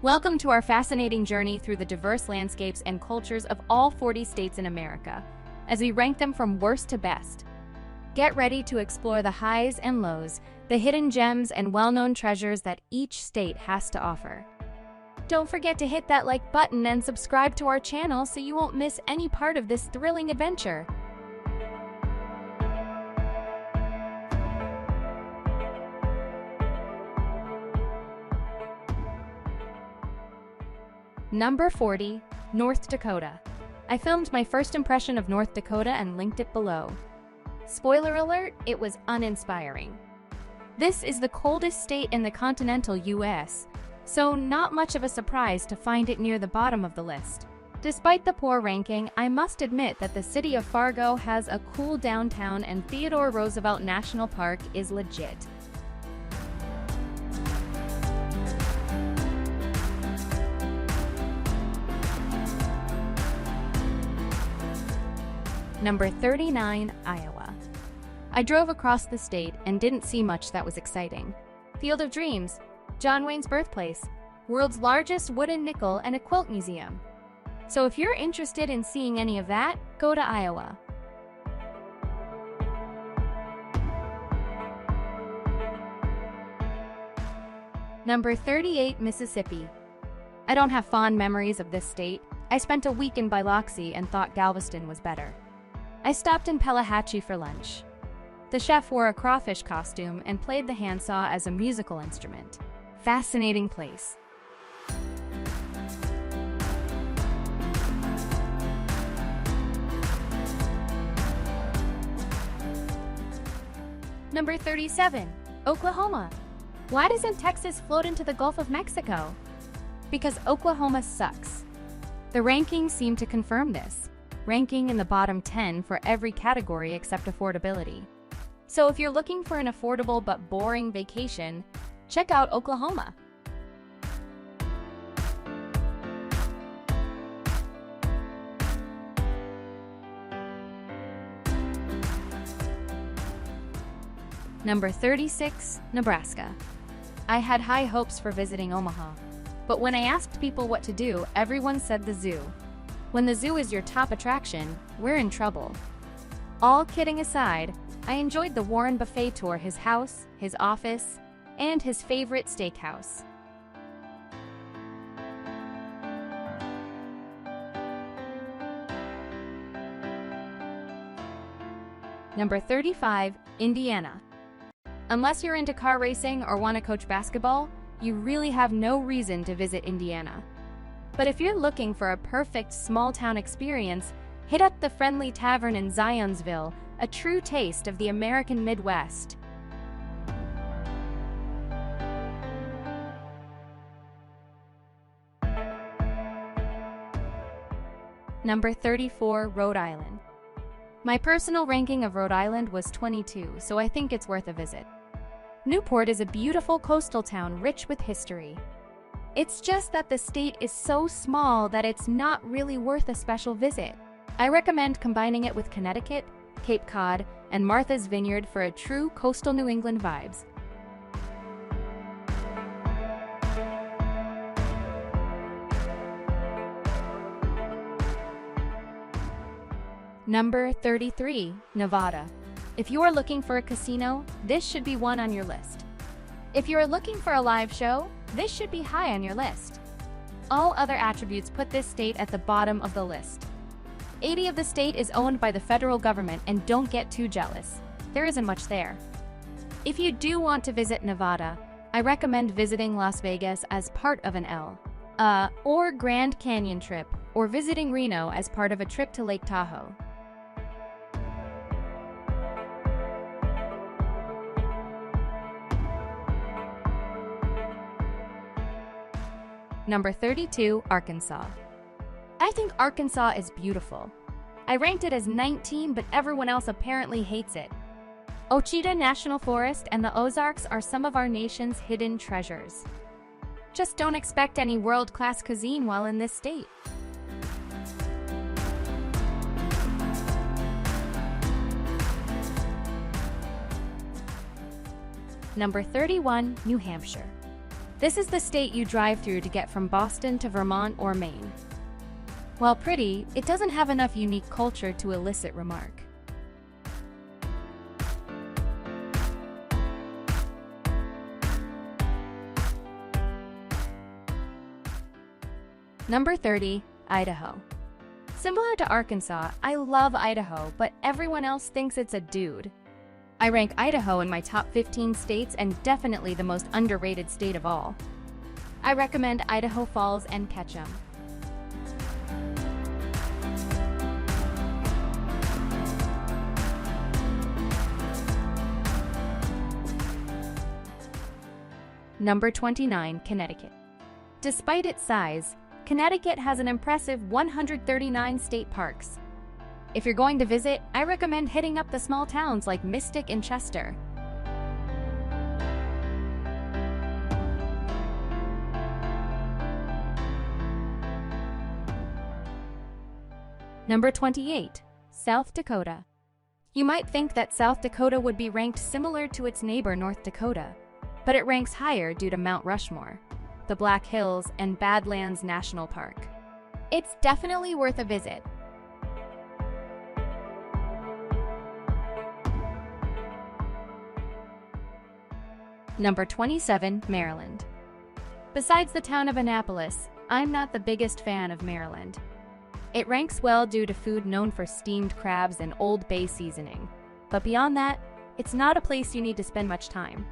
Welcome to our fascinating journey through the diverse landscapes and cultures of all 40 states in America, as we rank them from worst to best. Get ready to explore the highs and lows, the hidden gems and well-known treasures that each state has to offer. Don't forget to hit that like button and subscribe to our channel so you won't miss any part of this thrilling adventure. Number 40, North Dakota. I filmed my first impression of North Dakota and linked it below. Spoiler alert, it was uninspiring. This is the coldest state in the continental US, so not much of a surprise to find it near the bottom of the list. Despite the poor ranking, I must admit that the city of Fargo has a cool downtown and Theodore Roosevelt National Park is legit. Number 39, Iowa. I drove across the state and didn't see much that was exciting. Field of Dreams, John Wayne's birthplace, world's largest wooden nickel and a quilt museum. So if you're interested in seeing any of that, go to Iowa. Number 38, Mississippi. I don't have fond memories of this state. I spent a week in Biloxi and thought Galveston was better. I stopped in Pelahatchie for lunch. The chef wore a crawfish costume and played the handsaw as a musical instrument. Fascinating place. Number 37, Oklahoma. Why doesn't Texas float into the Gulf of Mexico? Because Oklahoma sucks. The rankings seem to confirm this, ranking in the bottom 10 for every category except affordability. So if you're looking for an affordable but boring vacation, check out Oklahoma. Number 36, Nebraska. I had high hopes for visiting Omaha, but when I asked people what to do, everyone said the zoo. When the zoo is your top attraction, we're in trouble. All kidding aside, I enjoyed the Warren Buffet tour, his house, his office, and his favorite steakhouse. Number 35, Indiana. Unless you're into car racing or want to coach basketball, you really have no reason to visit Indiana. But if you're looking for a perfect small-town experience, hit up the Friendly Tavern in Zionsville, a true taste of the American Midwest. Number 34, Rhode Island. My personal ranking of Rhode Island was 22, so I think it's worth a visit. Newport is a beautiful coastal town rich with history. It's just that the state is so small that it's not really worth a special visit. I recommend combining it with Connecticut, Cape Cod, and Martha's Vineyard for a true coastal New England vibes. Number 33, Nevada. If you are looking for a casino, this should be one on your list. If you are looking for a live show, this should be high on your list. All other attributes put this state at the bottom of the list. 80% of the state is owned by the federal government, and don't get too jealous. There isn't much there. If you do want to visit Nevada, I recommend visiting Las Vegas as part of an or Grand Canyon trip, or visiting Reno as part of a trip to Lake Tahoe. Number 32, Arkansas. I think Arkansas is beautiful. I ranked it as 19, but everyone else apparently hates it. Ouachita National Forest and the Ozarks are some of our nation's hidden treasures. Just don't expect any world-class cuisine while in this state. Number 31, New Hampshire. This is the state you drive through to get from Boston to Vermont or Maine. While pretty, it doesn't have enough unique culture to elicit remark. Number 30, Idaho. Similar to Arkansas, I love Idaho, but everyone else thinks it's a dude. I rank Idaho in my top 15 states and definitely the most underrated state of all. I recommend Idaho Falls and Ketchum. Number 29, Connecticut. Despite its size, Connecticut has an impressive 139 state parks. If you're going to visit, I recommend hitting up the small towns like Mystic and Chester. Number 28, South Dakota. You might think that South Dakota would be ranked similar to its neighbor North Dakota, but it ranks higher due to Mount Rushmore, the Black Hills, and Badlands National Park. It's definitely worth a visit. Number 27, Maryland. Besides the town of Annapolis, I'm not the biggest fan of Maryland. It ranks well due to food known for steamed crabs and Old Bay seasoning. But beyond that, it's not a place you need to spend much time.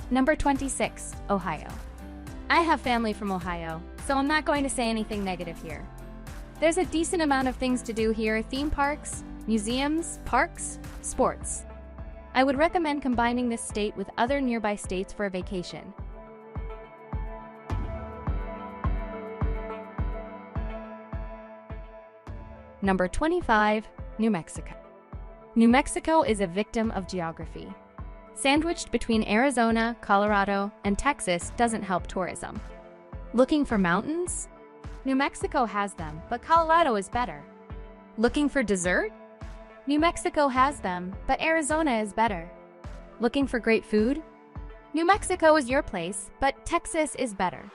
Number 26, Ohio. I have family from Ohio, so I'm not going to say anything negative here. There's a decent amount of things to do here: theme parks, museums, parks, sports. I would recommend combining this state with other nearby states for a vacation. Number 25, New Mexico. New Mexico is a victim of geography. Sandwiched between Arizona, Colorado, and Texas doesn't help tourism. Looking for mountains? New Mexico has them, but Colorado is better. Looking for dessert? New Mexico has them, but Arizona is better. Looking for great food? New Mexico is your place, but Texas is better.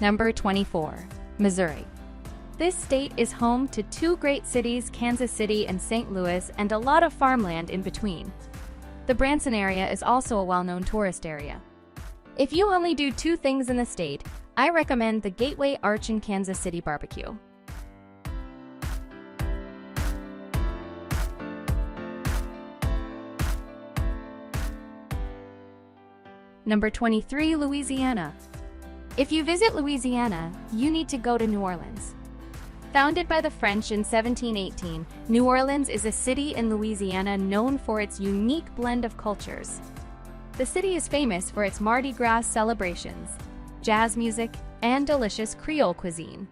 Number 24, Missouri. This state is home to two great cities, Kansas City and St. Louis, and a lot of farmland in between. The Branson area is also a well-known tourist area. If you only do two things in the state, I recommend the Gateway Arch in Kansas City barbecue. Number 23, Louisiana. If you visit Louisiana, you need to go to New Orleans. Founded by the French in 1718, New Orleans is a city in Louisiana known for its unique blend of cultures. The city is famous for its Mardi Gras celebrations, jazz music, and delicious Creole cuisine.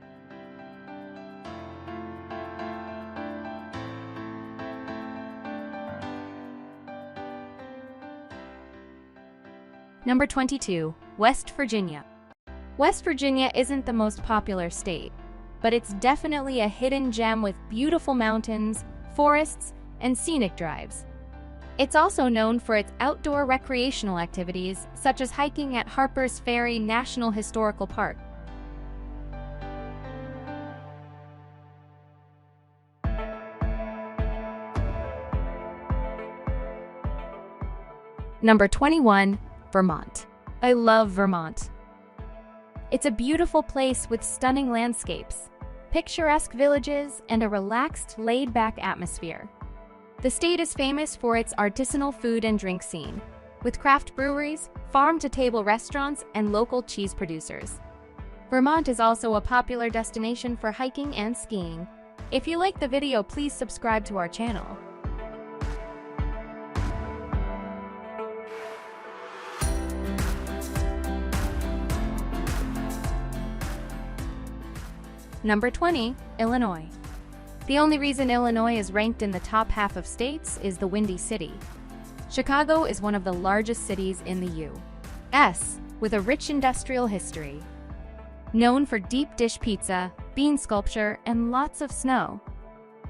Number 22, West Virginia. West Virginia isn't the most popular state, but it's definitely a hidden gem with beautiful mountains, forests, and scenic drives. It's also known for its outdoor recreational activities, such as hiking at Harper's Ferry National Historical Park. Number 21, Vermont. I love Vermont. It's a beautiful place with stunning landscapes, picturesque villages, and a relaxed, laid-back atmosphere. The state is famous for its artisanal food and drink scene, with craft breweries, farm-to-table restaurants, and local cheese producers. Vermont is also a popular destination for hiking and skiing. If you like the video, please subscribe to our channel. Number 20, Illinois. The only reason Illinois is ranked in the top half of states is the Windy City. Chicago is one of the largest cities in the U.S., with a rich industrial history. Known for deep dish pizza, bean sculpture, and lots of snow.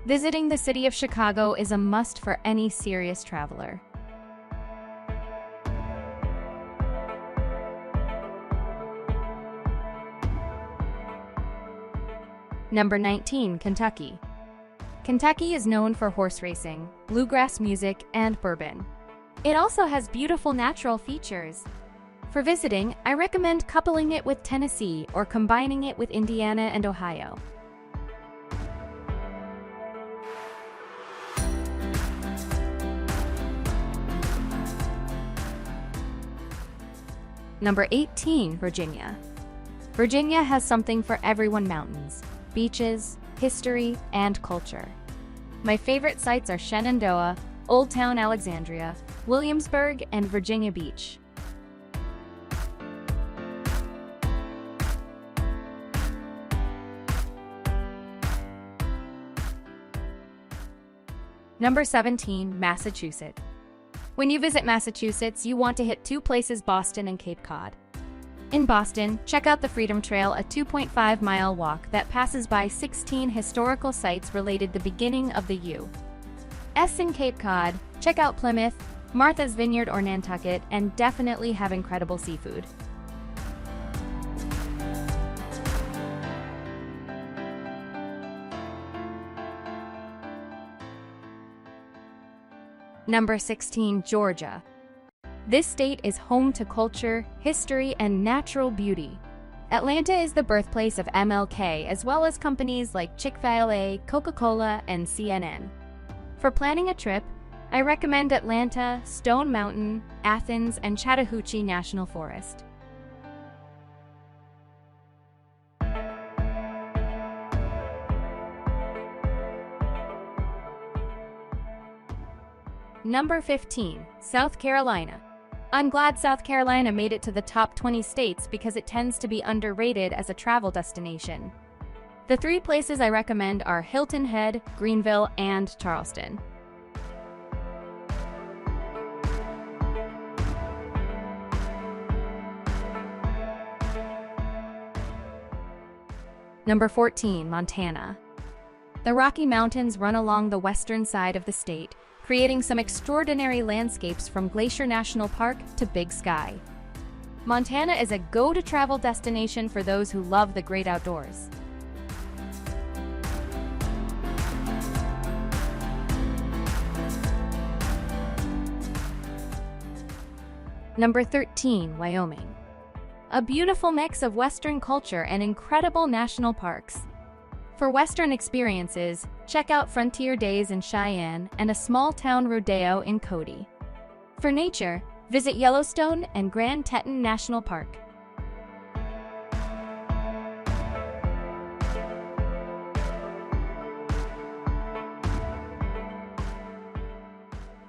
Visiting the city of Chicago is a must for any serious traveler. Number 19, Kentucky. Kentucky is known for horse racing, bluegrass music, and bourbon. It also has beautiful natural features. For visiting, I recommend coupling it with Tennessee or combining it with Indiana and Ohio. Number 18, Virginia. Virginia has something for everyone: mountains, beaches, history, and culture. My favorite sites are Shenandoah, Old Town Alexandria, Williamsburg, and Virginia Beach. Number 17, Massachusetts. When you visit Massachusetts, you want to hit two places: Boston and Cape Cod. In Boston, check out the Freedom Trail, a 2.5-mile walk that passes by 16 historical sites related to the beginning of the U.S. In Cape Cod, check out Plymouth, Martha's Vineyard, or Nantucket, and definitely have incredible seafood. Number 16, Georgia. This state is home to culture, history, and natural beauty. Atlanta is the birthplace of MLK, as well as companies like Chick-fil-A, Coca-Cola, and CNN. For planning a trip, I recommend Atlanta, Stone Mountain, Athens, and Chattahoochee National Forest. Number 15, South Carolina. I'm glad South Carolina made it to the top 20 states because it tends to be underrated as a travel destination. The three places I recommend are Hilton Head, Greenville, and Charleston. Number 14, Montana. The Rocky Mountains run along the western side of the state, creating some extraordinary landscapes from Glacier National Park to Big Sky. Montana is a go-to-travel destination for those who love the great outdoors. Number 13, Wyoming. A beautiful mix of Western culture and incredible national parks. For Western experiences, check out Frontier Days in Cheyenne and a small-town rodeo in Cody. For nature, visit Yellowstone and Grand Teton National Park.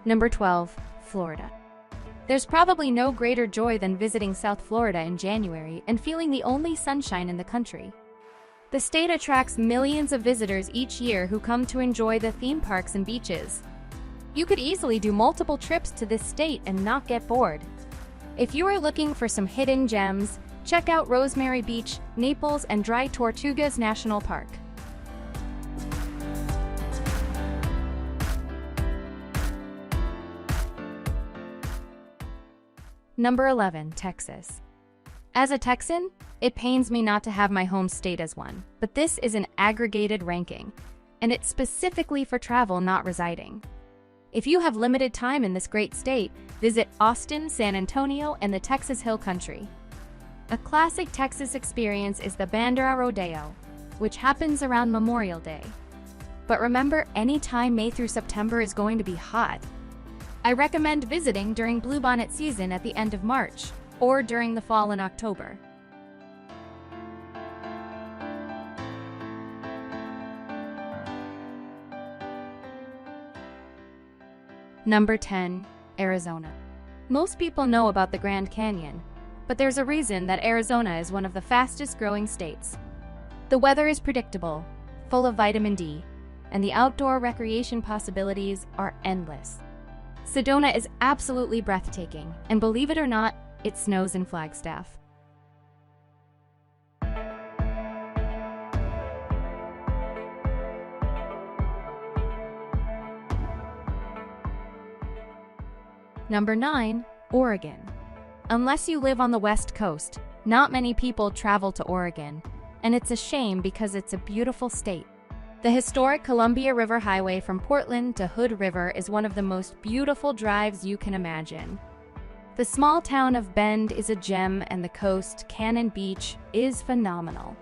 Number 12, Florida. There's probably no greater joy than visiting South Florida in January and feeling the only sunshine in the country. The state attracts millions of visitors each year who come to enjoy the theme parks and beaches. You could easily do multiple trips to this state and not get bored. If you are looking for some hidden gems, check out Rosemary Beach, Naples, and Dry Tortugas National Park. Number 11, Texas. As a Texan, it pains me not to have my home state as one, but this is an aggregated ranking, and it's specifically for travel, not residing. If you have limited time in this great state, visit Austin, San Antonio, and the Texas Hill Country. A classic Texas experience is the Bandera Rodeo, which happens around Memorial Day. But remember, any time May through September is going to be hot. I recommend visiting during bluebonnet season at the end of March, or during the fall in October. Number 10, Arizona. Most people know about the Grand Canyon, but there's a reason that Arizona is one of the fastest growing states. The weather is predictable, full of vitamin D, and the outdoor recreation possibilities are endless. Sedona is absolutely breathtaking, and believe it or not, it snows in Flagstaff. Number 9. Oregon. Unless you live on the West Coast, not many people travel to Oregon, and it's a shame because it's a beautiful state. The historic Columbia River Highway from Portland to Hood River is one of the most beautiful drives you can imagine. The small town of Bend is a gem, and the coast, Cannon Beach, is phenomenal.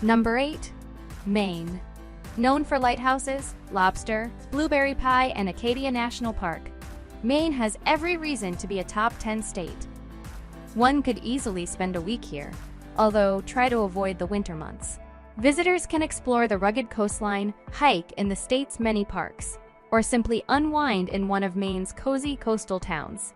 Number 8. Maine. Known for lighthouses, lobster, blueberry pie, and Acadia National Park, Maine has every reason to be a top 10 state. One could easily spend a week here, although try to avoid the winter months. Visitors can explore the rugged coastline, hike in the state's many parks, or simply unwind in one of Maine's cozy coastal towns.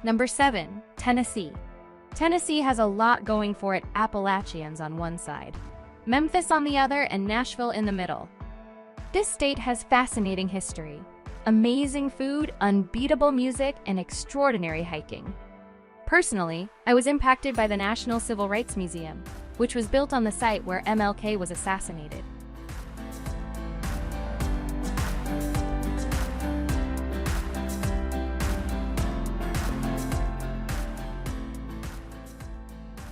Number 7. Tennessee. Tennessee has a lot going for it. Appalachians on one side, Memphis on the other, and Nashville in the middle. This state has fascinating history, amazing food, unbeatable music, and extraordinary hiking. Personally, I was impacted by the National Civil Rights Museum, which was built on the site where MLK was assassinated.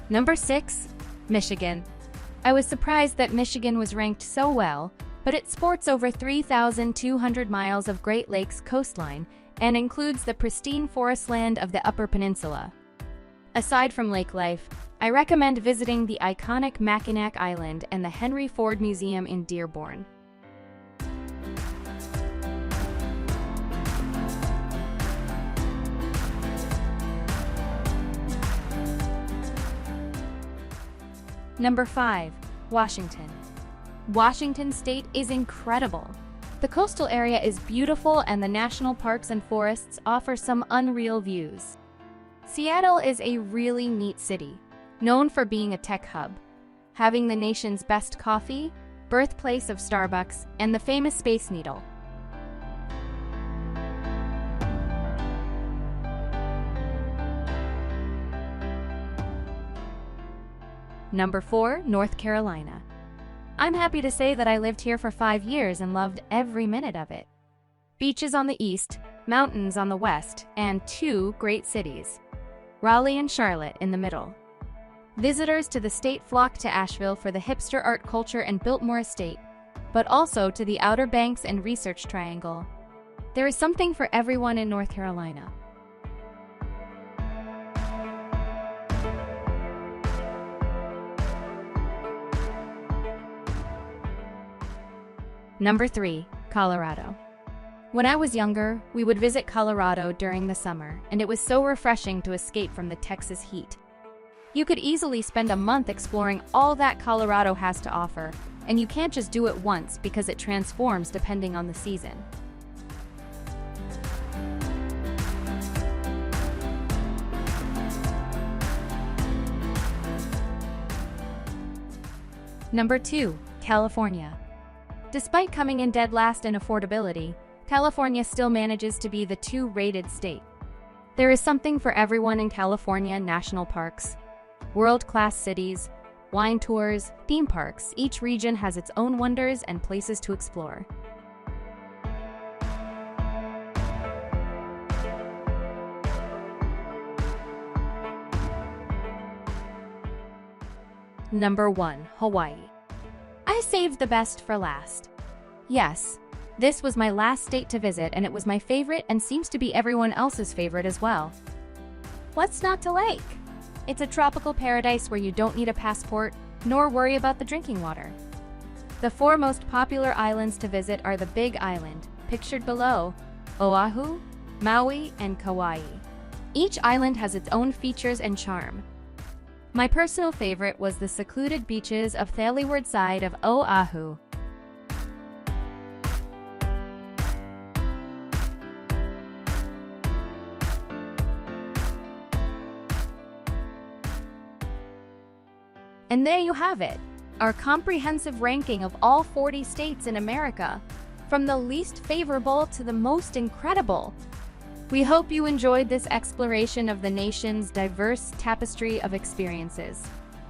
Number 6. Michigan. I was surprised that Michigan was ranked so well, but it sports over 3,200 miles of Great Lakes coastline and includes the pristine forest land of the Upper Peninsula. Aside from lake life, I recommend visiting the iconic Mackinac Island and the Henry Ford Museum in Dearborn. Number 5. Washington. Washington State is incredible. The coastal area is beautiful, and the national parks and forests offer some unreal views. Seattle is a really neat city, known for being a tech hub, having the nation's best coffee, birthplace of Starbucks, and the famous Space Needle. Number 4. North Carolina. I'm happy to say that I lived here for 5 years and loved every minute of it. Beaches on the east, mountains on the west, and 2 great cities, Raleigh and Charlotte, in the middle. Visitors to the state flock to Asheville for the hipster art culture and Biltmore Estate, but also to the Outer Banks and Research Triangle. There is something for everyone in North Carolina. Number 3. Colorado. When I was younger, we would visit Colorado during the summer, and it was so refreshing to escape from the Texas heat. You could easily spend a month exploring all that Colorado has to offer, and you can't just do it once because it transforms depending on the season. Number 2. California. Despite coming in dead last in affordability, California still manages to be the 2-rated state. There is something for everyone in California: national parks, world-class cities, wine tours, theme parks. Each region has its own wonders and places to explore. Number 1. Hawaii. I saved the best for last. Yes, this was my last state to visit, and it was my favorite and seems to be everyone else's favorite as well. What's not to like? It's a tropical paradise where you don't need a passport, nor worry about the drinking water. The 4 most popular islands to visit are the Big Island, pictured below, Oahu, Maui, and Kauai. Each island has its own features and charm. My personal favorite was the secluded beaches of the leeward side of Oahu. And there you have it, our comprehensive ranking of all 40 states in America, from the least favorable to the most incredible. We hope you enjoyed this exploration of the nation's diverse tapestry of experiences.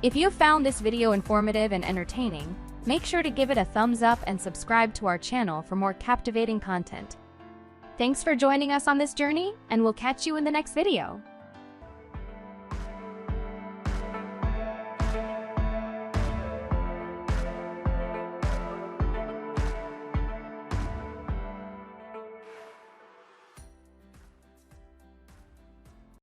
If you found this video informative and entertaining, make sure to give it a thumbs up and subscribe to our channel for more captivating content. Thanks for joining us on this journey, and we'll catch you in the next video.